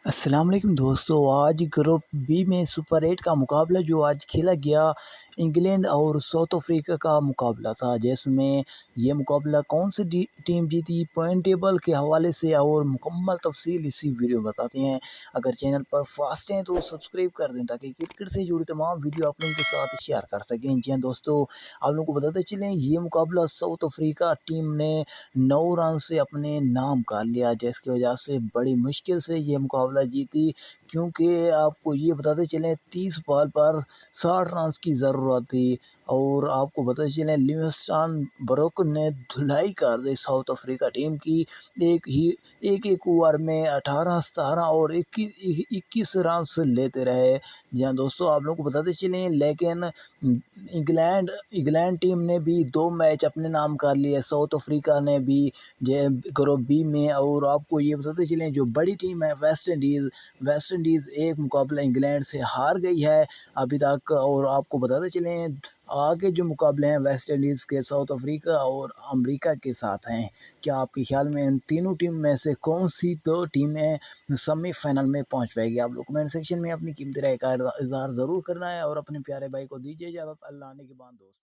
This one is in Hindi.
अस्सलाम वालेकुम दोस्तों। आज ग्रुप बी में सुपर 8 का मुकाबला जो आज खेला गया, इंग्लैंड और साउथ अफ्रीका का मुकाबला था, जिसमें ये मुकाबला कौन सी टीम जीती, पॉइंट टेबल के हवाले से और मुकम्मल तफसील इसी वीडियो में बताते हैं। अगर चैनल पर फर्स्ट हैं तो सब्सक्राइब कर दें ताकि क्रिकेट से जुड़ी तमाम वीडियो आप लोगों के साथ शेयर कर सकें। जी हाँ दोस्तों, आप लोगों को बताते चलें, ये मुकाबला साउथ अफ्रीका टीम ने 9 रन से अपने नाम कर लिया, जिसकी वजह से बड़ी मुश्किल से ये मुकाबला जीती। क्योंकि आपको ये बताते चलें, 30 बॉल पर 60 रन की ज़रूरत थी और आपको बताते चलें, लिविंगस्टन ब्रुक ने धुलाई कर दी साउथ अफ्रीका टीम की। एक ओवर में 18, 17 और 21 रन लेते रहे। जी हाँ दोस्तों, आप लोगों को बताते चलें, लेकिन इंग्लैंड इंग्लैंड टीम ने भी 2 मैच अपने नाम कर लिए, साउथ अफ्रीका ने भी जे ग्रुप बी में। और आपको ये बताते चलें, जो बड़ी टीम है वेस्ट इंडीज़ एक मुकाबला इंग्लैंड से हार गई है अभी तक। और आपको बताते चलें, आगे जो मुकाबले हैं वेस्ट इंडीज़ के, साउथ अफ्रीका और अमेरिका के साथ हैं। क्या आपके ख्याल में इन तीनों टीम में से कौन सी 2 टीमें सेमीफाइनल में पहुंच पाएगी? आप लोग कमेंट सेक्शन में अपनी कीमती राय का इज़हार ज़रूर करना है और अपने प्यारे भाई को दीजिए इजाज़त। अल्लाह ने के बाद दोस्तों।